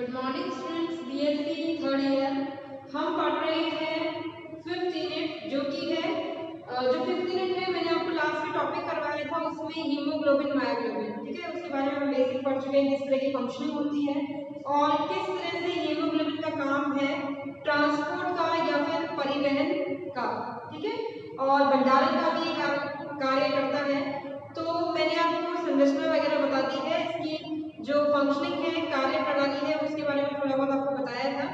Good morning students, BSc third year. हम पढ़ रहे हैं फिफ्थ यूनिट, जो कि है जो फिफ्थ यूनिट है मैंने आपको लास्ट में टॉपिक करवाया था, उसमें हीमोग्लोबिन मायोग्लोबिन, ठीक है, उसके बारे में हम बेसिक पढ़ चुके हैं, किस तरह की फंक्शनिंग होती है और किस तरह से हीमोग्लोबिन का काम है ट्रांसपोर्ट का या फिर परिवहन का, ठीक है, और भंडारण का भी कार्य करता है। तो मैंने आपको संरचना वगैरह बता दी है, इसकी जो फंक्शनिंग है, कार्य प्रणाली है, उसके बारे में थोड़ा बहुत आपको बताया था।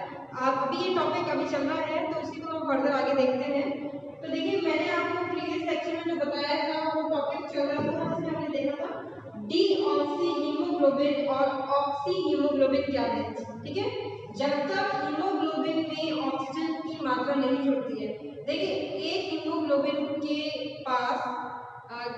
आप अभी ये टॉपिक अभी चल रहा है तो उसी को हम फर्दर आगे देखते हैं। तो देखिए, मैंने आपको प्रीवियस सेक्शन में जो बताया था वो टॉपिक चल रहा था, उसमें हमने देखा था डीऑक्सी हीमोग्लोबिन और ऑक्सी हीमोग्लोबिन क्या है, ठीक है। जब तक हीमोग्लोबिन में ऑक्सीजन की मात्रा नहीं जुड़ती है, देखिए एक हीमोग्लोबिन के पास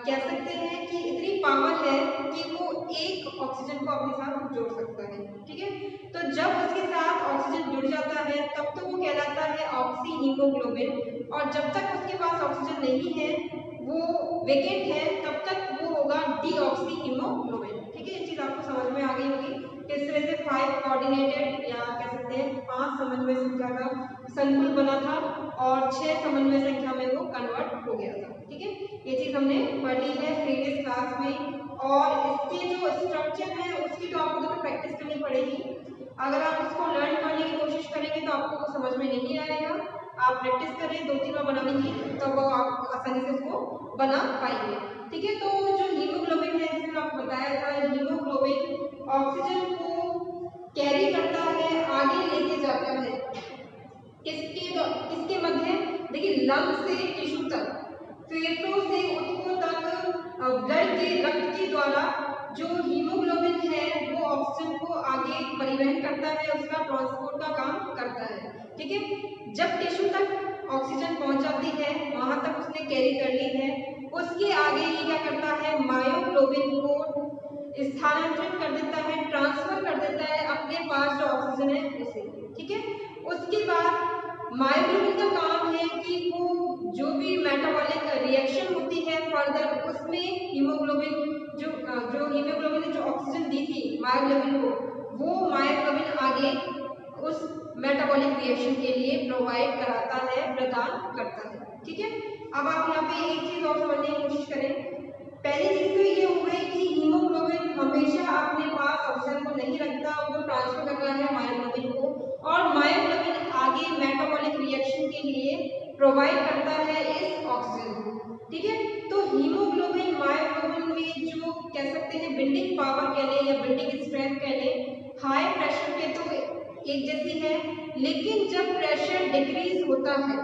कह सकते हैं कि इतनी पावर है कि वो एक ऑक्सीजन को अपने साथ जोड़ सकता है, ठीक है। तो जब उसके साथ ऑक्सीजन जुड़ जाता है तब तो वो कहलाता है ऑक्सी हीमोग्लोबिन, और जब तक उसके पास ऑक्सीजन नहीं है, वो वेकेंट है, तब तक वो होगा डीऑक्सी हीमोग्लोबिन, ठीक है। ये चीज आपको समझ में आ गई होगी किस तरह से 5 कोऑर्डिनेटेड या कह सकते हैं 5 समन्वय संख्या का संकुल बना था और 6 समन्वय संख्या में वो कन्वर्ट हो गया था, ठीक है। ये चीज हमने पढ़ी है प्रीवियस क्लास में, और इसके जो स्ट्रक्चर है उसकी तो आपको तो प्रैक्टिस करनी पड़ेगी। अगर आप इसको लर्न करने की कोशिश करेंगे तो आपको वो समझ में नहीं आएगा। आप प्रैक्टिस करें 2-3 बार बनाने की, तब वो आप आसानी से उसको बना पाएंगे, ठीक है। तो जो हीमोग्लोबिन है, जैसे आपको बताया था, हीमोग्लोबिन ऑक्सीजन को कैरी करता है, आगे लेके जाता है, किसके मध्य, देखिए लंग से टिश्यू तक, फेफड़ों से ऊतकों तक ब्लड के रक्त के द्वारा जो हीमोग्लोबिन है वो ऑक्सीजन को आगे परिवहन करता है, उसका ट्रांसपोर्ट का काम करता है, ठीक है। जब टिश्यू तक ऑक्सीजन पहुंच जाती है, वहां तक उसने कैरी कर ली है, उसके आगे ये क्या करता है, मायोग्लोबिन को स्थानांतरित कर देता है, ट्रांसफर कर देता है अपने पास जो ऑक्सीजन है उसे, ठीक है। उसके बाद मायोग्लोबिन का काम है कि वो जो भी मेटाबॉलिक रिएक्शन होती है फर्दर, उसमें हीमोग्लोबिन जो हीमोग्लोबिन ने जो ऑक्सीजन दी थी मायोग्लोबिन को, वो मायोग्लोबिन आगे उस मेटाबॉलिक रिएक्शन के लिए प्रोवाइड कराता है, प्रदान करता है, ठीक है। अब आप यहाँ पे एक चीज और समझने की कोशिश करें। पहली चीज तो ये हो गई कि हीमोग्लोबिन हमेशा अपने पास ऑक्सीजन को नहीं रखता, वो ट्रांसफर कर रहा है मायोग्लोबिन को, और मायोग्लोबिन आगे मेटाबॉलिक रिएक्शन के लिए प्रोवाइड करता है इस ऑक्सीजन को, ठीक है। तो हीमोग्लोबिन मायोग्लोबिन में जो कह सकते हैं बिल्डिंग पावर कह लें या बिल्डिंग स्ट्रेंथ कह लें, हाई प्रेशर पे तो एक जैसी है, लेकिन जब प्रेशर डिक्रीज होता है,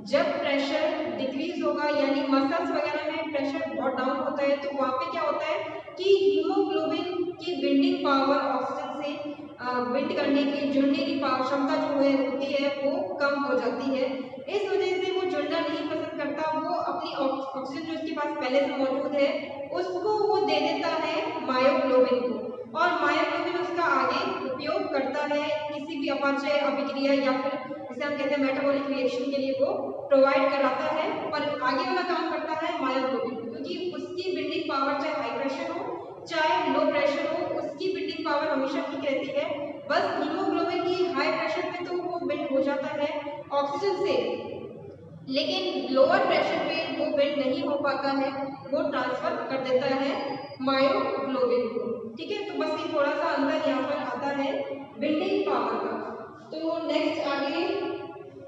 जब प्रेशर डिक्रीज होगा यानी मसल्स वगैरह में प्रेशर बहुत डाउन होता है, तो वहां पे क्या होता है कि हीमोग्लोबिन की बिल्डिंग पावर ऑक्सीजन से बिल्ड करने की, जुड़ने की क्षमता जो है होती है वो कम हो जाती है। इस वजह से वो जुड़ना नहीं पसंद करता, वो अपनी ऑक्सीजन जो उसके पास पहले से मौजूद है उसको वो दे देता है मायोग्लोबिन को, और मायोग्लोबिन उसका आगे उपयोग करता है किसी भी अपाचय अभिक्रिया या फिर जिसे हम कहते हैं मेटाबॉलिक रिएक्शन के लिए वो प्रोवाइड कराता है, पर आगे वाला काम करता है मायोग्लोबिन, क्योंकि उसकी बिल्डिंग पावर चाहे हाई प्रेशर हो चाहे लो प्रेशर हो, उसकी बिल्डिंग पावर हमेशा ठीक रहती है। बस हीमोग्लोबिन की हाई प्रेशर पे तो वो बिल्ड हो जाता है ऑक्सीजन से, लेकिन लोअर प्रेशर पे वो बिल्ड नहीं हो पाता है, वो ट्रांसफर कर देता है मायोग्लोबिन को, ठीक है। तो बस ये थोड़ा सा अंतर यहाँ पर आता है बिल्डिंग पावर का। तो नेक्स्ट आगे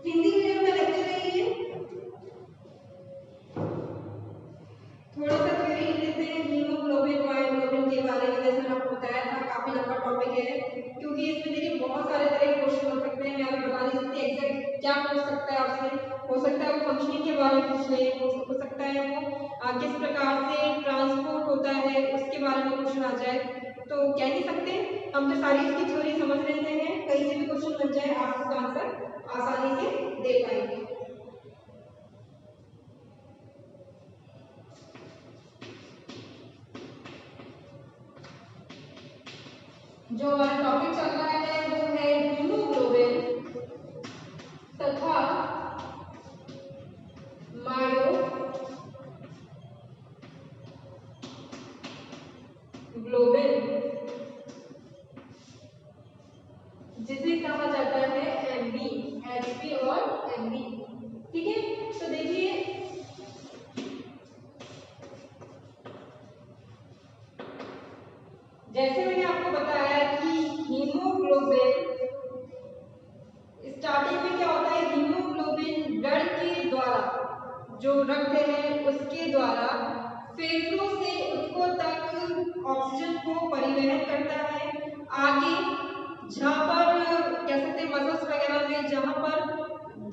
हिंदी मीडियम का लेक्चर है ये, थोड़ा सा थ्योरी लिख लेते हैं हीमोग्लोबिन मायोग्लोबिन के बारे में। जैसे मैंने आपको बताया था काफी लंबा टॉपिक है, क्योंकि इसमें देखिए बहुत सारे तरह के क्वेश्चन हो सकते हैं, मैं अभी बता नहीं सकती एग्जैक्ट क्या पूछ सकता है आपसे। हो सकता है वो फंक्शनिंग के बारे में पूछ ले, हो सकता है वो किस प्रकार से ट्रांसपोर्ट होता है उसके बारे में क्वेश्चन आ जाए, तो कह नहीं सकते। हम तो सारी इसकी थ्योरी समझ लेते हैं, कहीं से भी क्वेश्चन बन जाए आप उसका आंसर आसानी से दे पाएंगे। जो हमारा टॉपिक चल रहा है वो है हीमोग्लोबिन तथा मायोग्लोबिन जैसे मैंने आपको बताया कि हीमोग्लोबिन स्टार्टिंग में क्या होता है, हीमोग्लोबिन ब्लड के द्वारा जो रक्त है उसके द्वारा फेफड़ों से ऊतकों तक ऑक्सीजन को परिवहन करता है। आगे जहाँ पर कह सकते हैं मसल्स वगैरह में जहाँ पर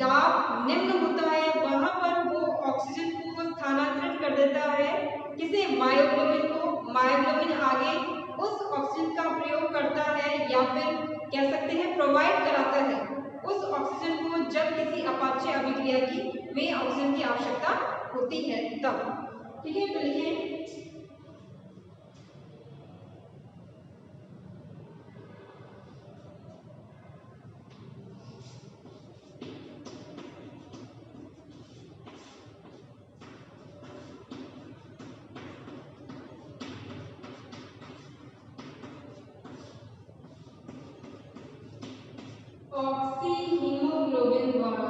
दाब निम्न होता है वहाँ पर वो ऑक्सीजन को स्थानांतरित कर देता है किसे, मायोग्लोबिन को। मायोग्लोबिन आगे उस ऑक्सीजन का प्रयोग करता है या फिर कह सकते हैं प्रोवाइड कराता है उस ऑक्सीजन को जब किसी अपाच्य अभिक्रिया की में ऑक्सीजन की आवश्यकता होती है तब। ठीक है, तो लिखें ऑक्सी हीमोग्लोबिन द्वारा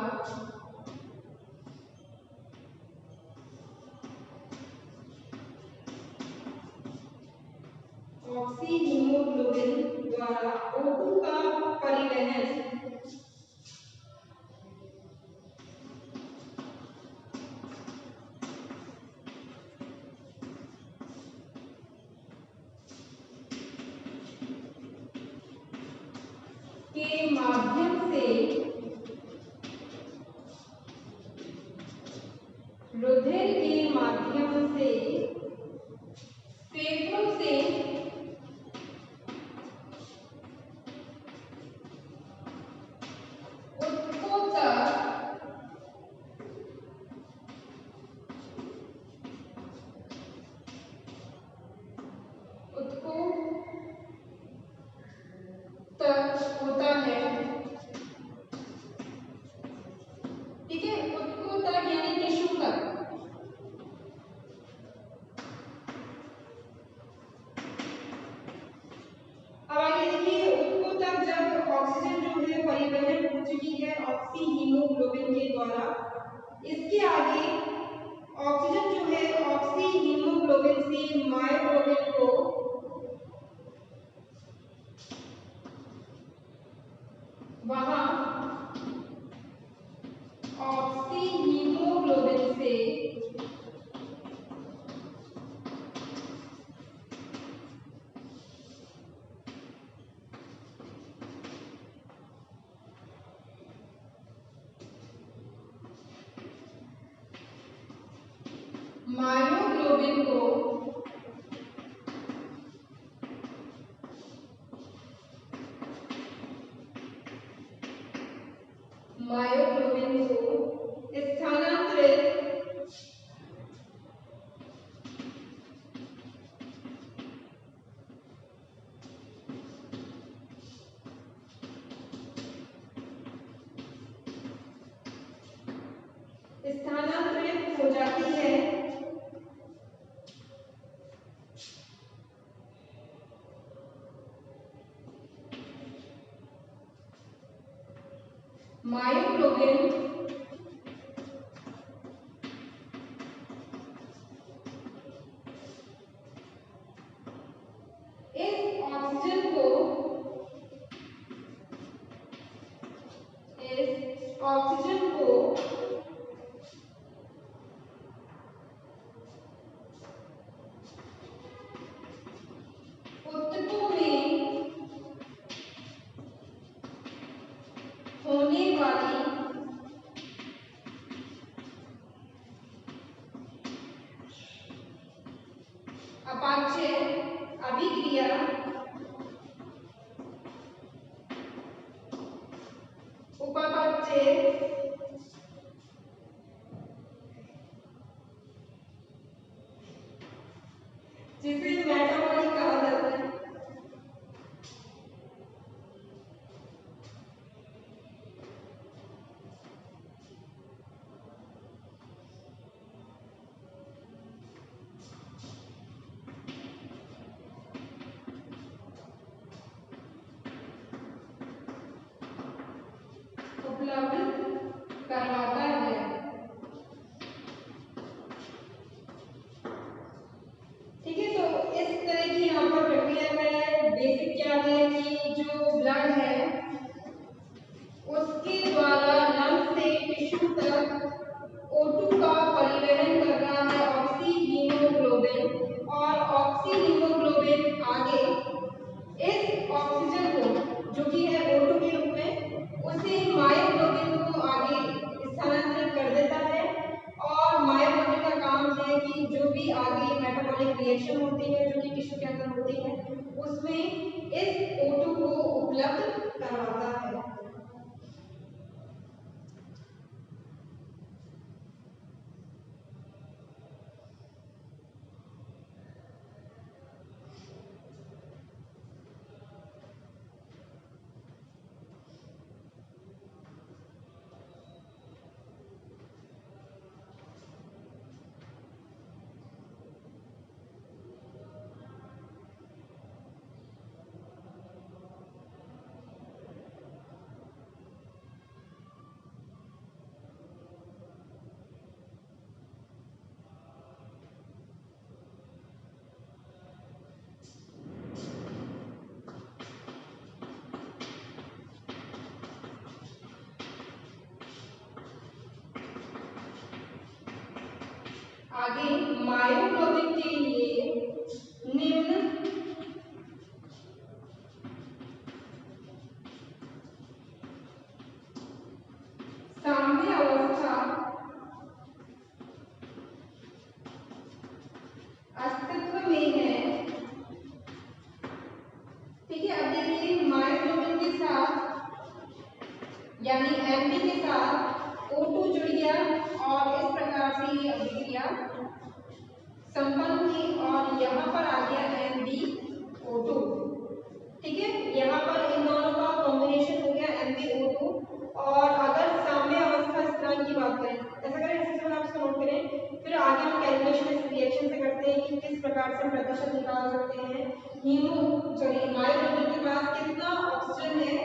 ऑक्सी हीमोग्लोबिन द्वारा O2 का परिवहन के माध्यम से रुधिर के माध्यम से फेफड़ों से ऊतकों तक होता है। ठीक है, ऊतकों तक यानी टिश्यू तक। अब आगे देखिए, ऊतकों तक जब ऑक्सीजन जो है परिवहन हो चुकी है ऑक्सी हीमोग्लोबिन के द्वारा, इसके आगे ऑक्सीजन जो है ऑक्सी हीमोग्लोबिन से मायोग्लोबिन को वहां ऑक्सी हीमोग्लोबिन से मायोग्लोबिन को स्थानांतरित हो जाती है मायोग्लोबिन इस ऑक्सीजन को ऊतकों में होने वाली अपाच्य अभिक्रिया उपापचय जिसे मेटाबॉलिक कहा जाता है। उपलब्ध करवाता है। ठीक है, तो रिएक्शन होती है जो कि टिश्यू के अंदर होती है, उसमें इस O2 को उपलब्ध करवाता है। आगे मायोग्लोबिन के लिए निम्न साम्य अवस्था अस्तित्व में है। ठीक है, अब देखिए मायोग्लोबिन के साथ यानी एमबी के साथ O2 जुड़ गया और इस प्रकार से ये अभिक्रिया संपन्न हुई और यहाँ पर आ गया MbO2। ठीक है, यहाँ पर इन दोनों का कॉम्बिनेशन हो गया MbO2। और अगर साम्य अवस्था स्थिरांक की बात करें, ऐसा करें इससे आप इसको नोट करें, फिर आगे हम कैलकुलेशन इस रिएक्शन से करते हैं कि किस प्रकार से प्रतिशत निकाल सकते हैं। मायोग्लोबिन के पास कितना ऑक्सीजन है,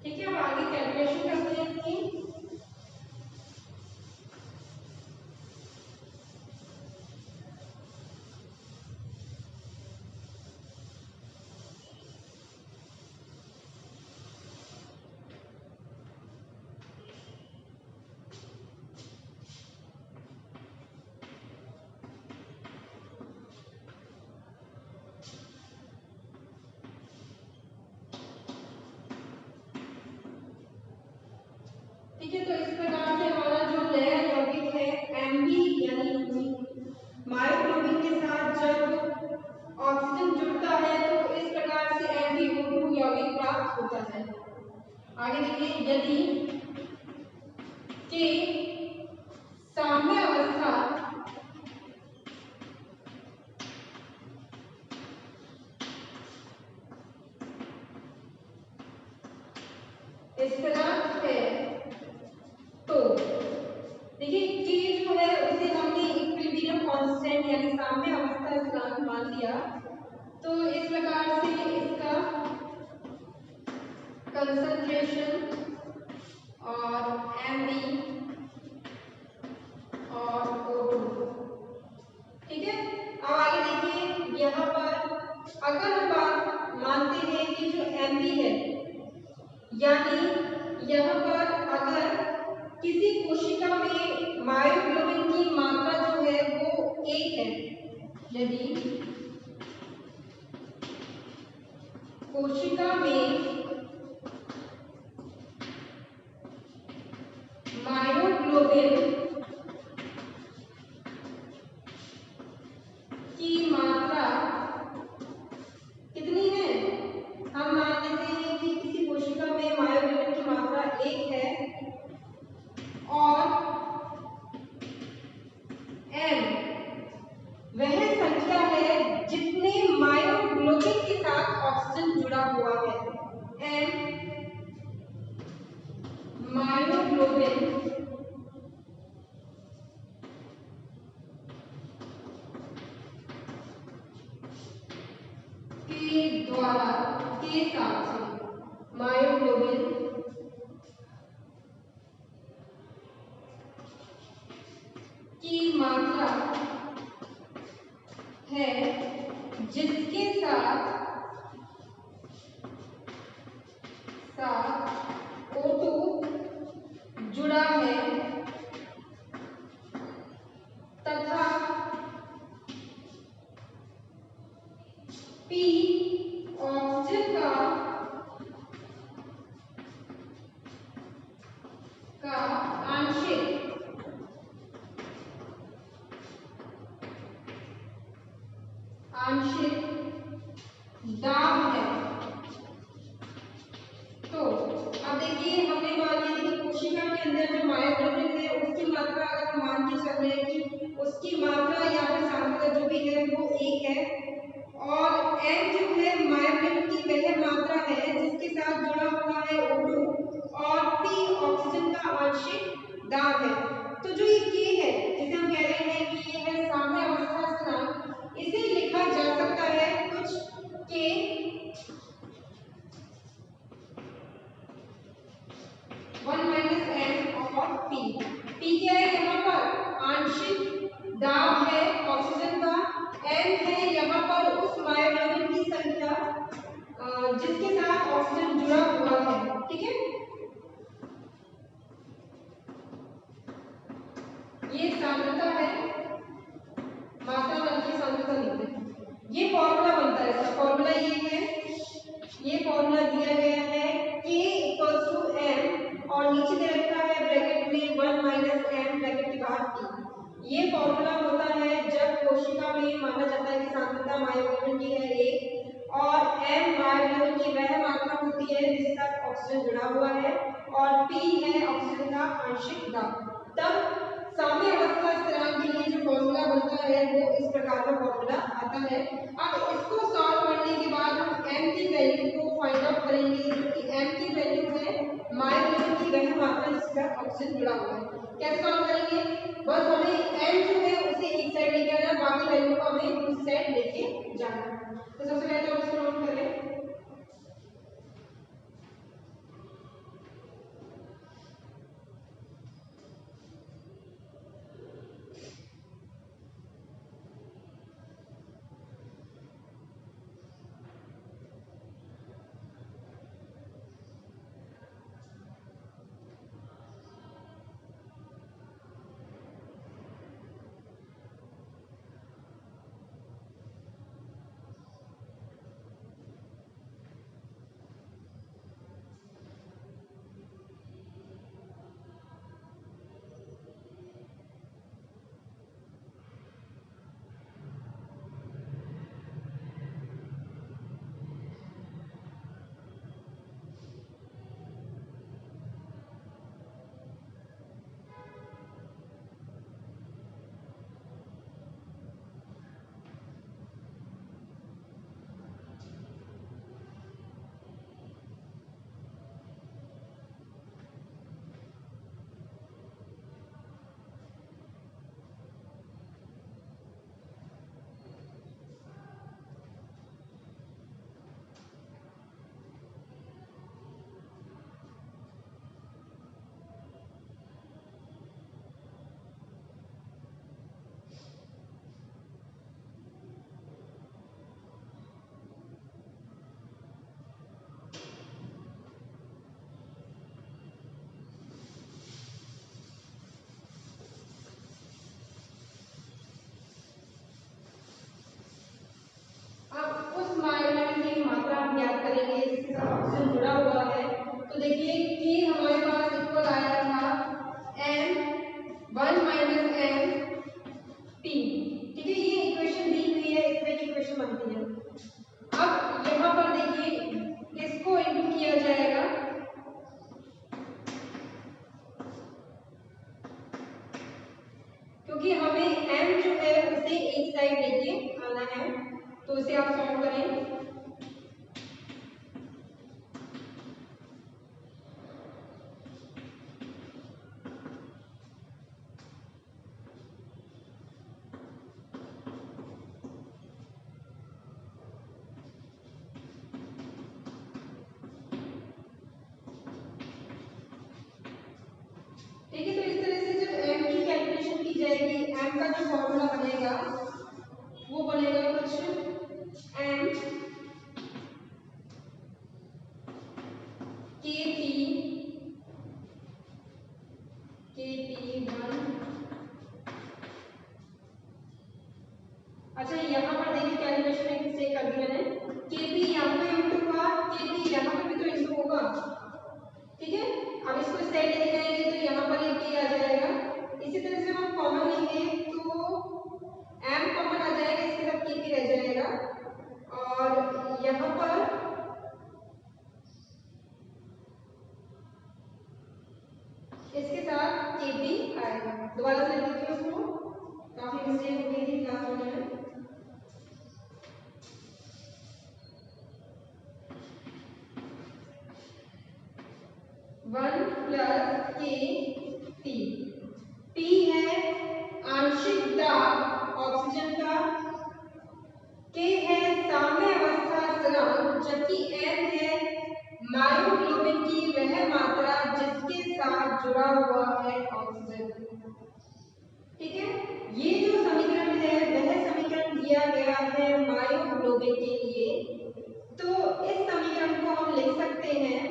ठीक है। अब आगे कैलकुलेशन करते हैं इसकी। ठीक है, तो इस प्रकार से हमारा जो नया यौगिक है एमबी यानी मायोग्लोबिन के साथ जब ऑक्सीजन जुड़ता है तो इस प्रकार से MbO2 यौगिक प्राप्त होता है। आगे देखिए, यदि के साम्य अवस्था स्थिरांक है तो देखिए के जो है उसे हमने इक्विलिब्रियम कांस्टेंट यानी साम्य अवस्था स्थिरांक मान लिया, तो इस प्रकार से इसका कंसंट्रेशन और Mb और यदि कोशिका में मायोग्लोबिन की मात्रा कितनी है, हम मान लेते हैं कि किसी कोशिका में मायोग्लोबिन की मात्रा 1 है और m वह संख्या है जितने मायोग्लोबिन के साथ ऑक्सीजन जुड़ा हुआ है। m मायोग्लोबिन के द्वारा के साथ मायोग्लोबिन की मात्रा है जिसके साथ O2 जुड़ा है तथा P ऑक्सीजन का आंशिक दाब है। तो अब देखिए, हमने मान लिया कि कोशिका के अंदर जो मायोग्लोबिन है उसकी मात्रा अगर हम मान के चल रहे हैं कि उसकी मात्रा या फिर सांद्रता जो भी है वो 1 है और m जो है मायोग्लोबिन की वह मात्रा है जिसके साथ जुड़ा हुआ है O2 और P ऑक्सीजन का आंशिक दाब है। तो जो ये K है जिसे हम कह रहे हैं कि ये है साम्य अवस्था स्थिरांक, इसे लिखा जा सकता है कुछ K 1 माइनस m और P। P क्या है यहाँ पर आंशिक दाब है ऑक्सीजन का, m है यहाँ पर उस मायोग्लोबिन की संख्या जिसके साथ ऑक्सीजन जुड़ा हुआ है। ठीक है, ये सांद्रता है, मात्रा बल्कि सांद्रता लिखते हैं। ये फॉर्मूला बनता है, इसका फॉर्मूला ये है, ये फॉर्मूला दिया गया है K = m और नीचे दे रखा है ब्रैकेट में 1 माइनस m ब्रैकेट के बाद P। ये फॉर्मूला होता है जब कोशिका में माना जाता है कि सांद्रता मायोग्लोबिन की है 1 और m मायोग्लोबिन की वह मात्रा होती है जिसके साथ ऑक्सीजन जुड़ा हुआ है और P है ऑक्सीजन का आंशिक दाब। तब साम्य अवस्था स्थिरांक के लिए जो फॉर्मूला बनता है वो इस प्रकार का फॉर्मूला आता है। अब इसको सॉल्व करने के बाद हम m की वैल्यू को फाइंड आउट करेंगे कि m की वैल्यू है मायोग्लोबिन की वह मात्रा जिसके साथ ऑक्सीजन जुड़ा हुआ है। कैसे सॉल्व करेंगे, बस हमें m जो है उसे एक साइड लेके आना, बाकी वैल्यू को हमें दूसरी साइड लेके जाना। तो सबसे पहले तो इसको नोट करें, क्योंकि हमें m जो है उसे एक साइड लेके आना है, तो इसे आप सॉल्व करें। ठीक है, तो इस तरह से जब m की कैलकुलेशन की जाएगी, m का जो फॉर्मूला बनेगा वो बनेगा कुछ m kp1। अच्छा, यहाँ पर देखिए कैलकुलेशन एक मिस्टेक कर दी मैंने, kp यहाँ पे इंटू हुआ, kp यहाँ पे भी तो इंटू होगा। ठीक है, अब इसको इस साइड लेके जाएंगे तो यहाँ पर ये p आ जाएगा। इसी तरह से हम कॉमन लेंगे तो m कॉमन आ जाएगा, इसके साथ kp रह जाएगा और यहाँ पर इसके साथ kp आएगा। दोबारा से देखिए उसको, काफी मिस्टेक हो गई थी क्लास होने में। वन प्लस के पी, पी है आंशिक दाब ऑक्सीजन का, के है साम्य अवस्था स्थिरांक, जबकि एम है मायोग्लोबिन की वह मात्रा जिसके साथ जुड़ा हुआ है ऑक्सीजन। ठीक है, ये जो समीकरण है वह समीकरण दिया गया है मायोग्लोबिन के लिए, तो इस समीकरण को हम लिख सकते हैं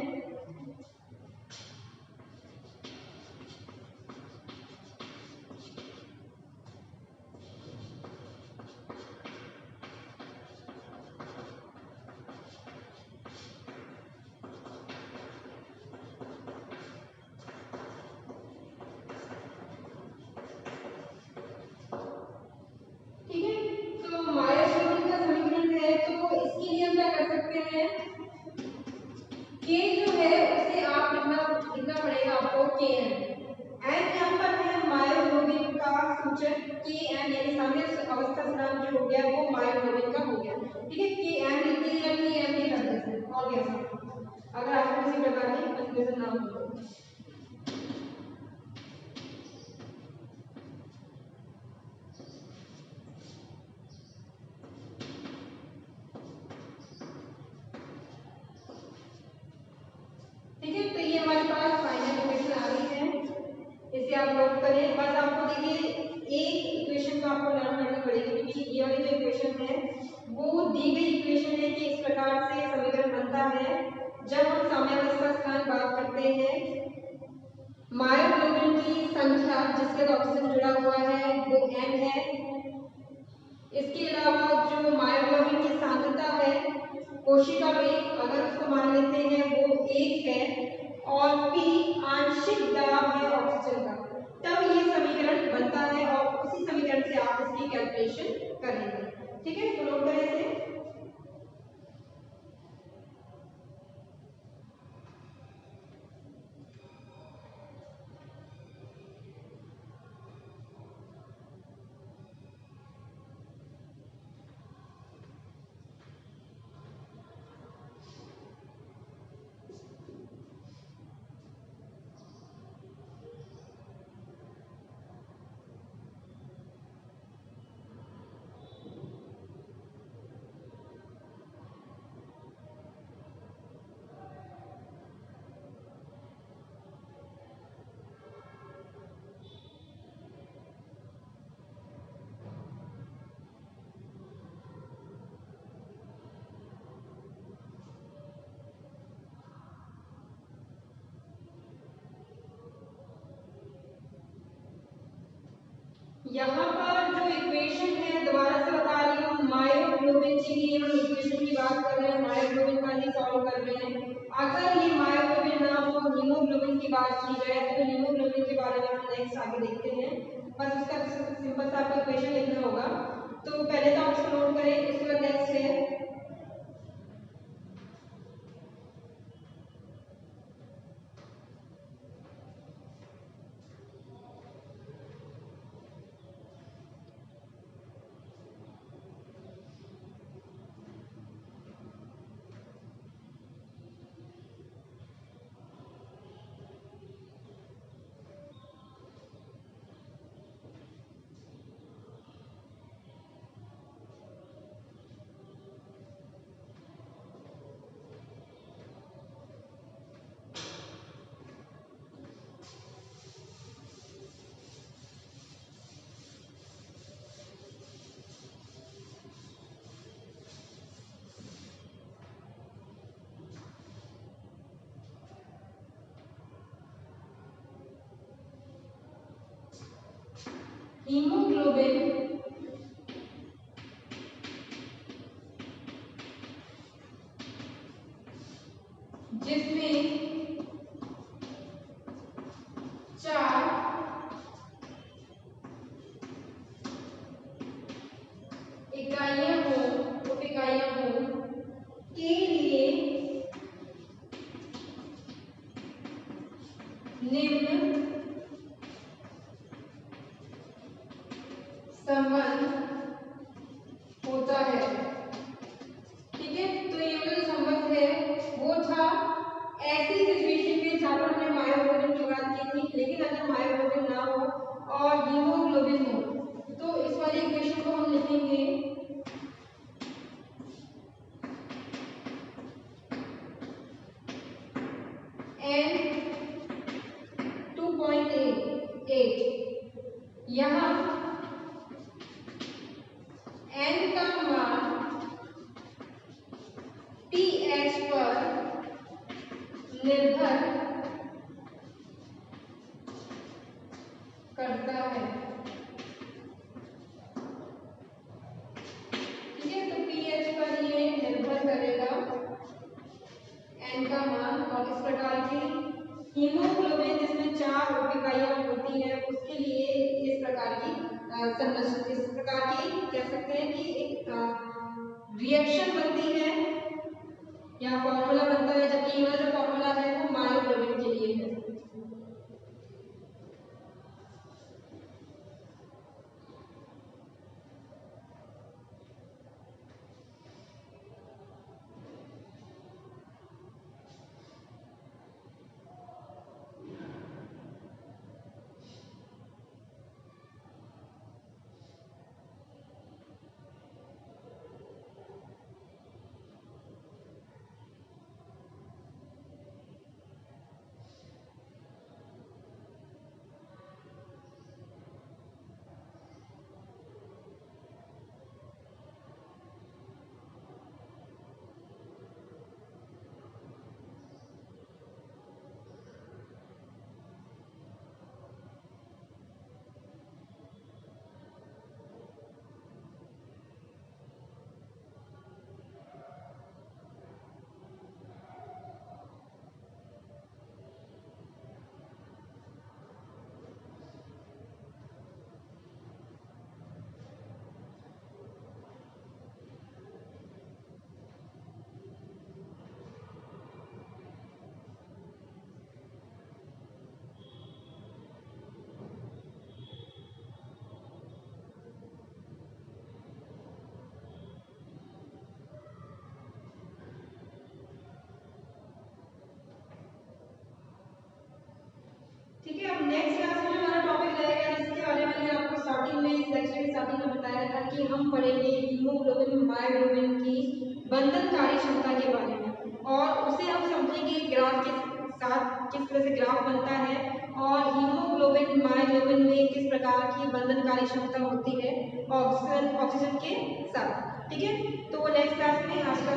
के जो है उसे आप लिखना पड़ेगा आपको के एम यहाँ पर है मायोग्लोबिन का सूचक के एम, यानी साम्य अवस्था स्थिरांक जो हो गया वो मायोग्लोबिन का हो गया। ठीक है, के एम लिख दिया या के एम लिख देते हैं और कैसा, अगर आपको किसी प्रकार की कंफ्यूजन ना हो तो। ठीक है, तो ये हमारे पास फाइनल इक्वेशन आ गई है, इसे आप नोट करें। बस आपको देखिए एक इक्वेशन तो आपको लर्न करनी पड़ेगी, क्योंकि ये वाली जो इक्वेशन है वो दी गई इक्वेशन है कि इस प्रकार से समीकरण बनता है जब हम साम्यावस्था स्थिरांक बात करते हैं। मायोग्लोबिन की संख्या जिसके साथ ऑक्सीजन जुड़ा हुआ है वो m है। इसके अलावा जो मायोग्लोबिन की सांद्रता है, कोशिका वेग अगर उसको मान लेते हैं वो 1 है, और p आंशिक दाब है ऑक्सीजन का, तब ये समीकरण बनता है और उसी समीकरण से आप इसकी कैलकुलेशन करेंगे। ठीक है, तो नोट करें इसे। यहाँ पर जो इक्वेशन है दोबारा से बता रही हूँ, मायोग्लोबिन के लिए हम इक्वेशन की बात कर रहे हैं, मायोग्लोबिन का ही सॉल्व कर रहे हैं। अगर ये मायोग्लोबिन ना हो, हीमोग्लोबिन की बात की जाए तो हीमोग्लोबिन के बारे में हम नेक्स्ट आगे देखते हैं, बस उसका सिंपल सा आपको इक्वेशन लिखना होगा। तो पहले तो आप इसको नोट करें, उसके बाद नेक्स्ट है हीमोग्लोबिन जिसमें 4 इकाइयां हो, उप इकाइयां हो के लिए निम्न संबंध होता है। ठीक है, तो ये जो संबंध है वो था ऐसी सिचुएशन में जहां पर हमने मायोग्लोबिन की बात की थी, लेकिन अगर मायोग्लोबिन ना हो और हीमोग्लोबिन हो तो इस वाली इक्वेशन को हम लिखेंगे N2.8। यहाँ N का मान pH पर निर्भर करता है। ठीक है, तो pH पर ये निर्भर करेगा N का मान, और इस प्रकार की हीमोग्लोबिन जिसमें 4 उप इकाइयां होती है उसके लिए इस प्रकार की संरचना, इस प्रकार की कह सकते हैं कि एक रिएक्शन बनती है या फॉर्मूला बनता है, जबकि ये वाला जो फॉर्मूला है वो मायोग्लोबिन के लिए है। ठीक है, अब नेक्स्ट क्लास में हमारा टॉपिक रहेगा जिसके बारे में मैंने आपको स्टार्टिंग में इस लेक्चर की स्टार्टिंग में बताया था कि हम पढ़ेंगे हीमोग्लोबिन मायोग्लोबिन की बंधनकारी क्षमता के बारे में, और उसे हम समझेंगे ग्राफ के साथ किस तरह से ग्राफ बनता है और हीमोग्लोबिन मायोग्लोबिन में किस प्रकार की बंधनकारी क्षमता होती है ऑक्सीजन के साथ। ठीक है, तो नेक्स्ट क्लास में आज का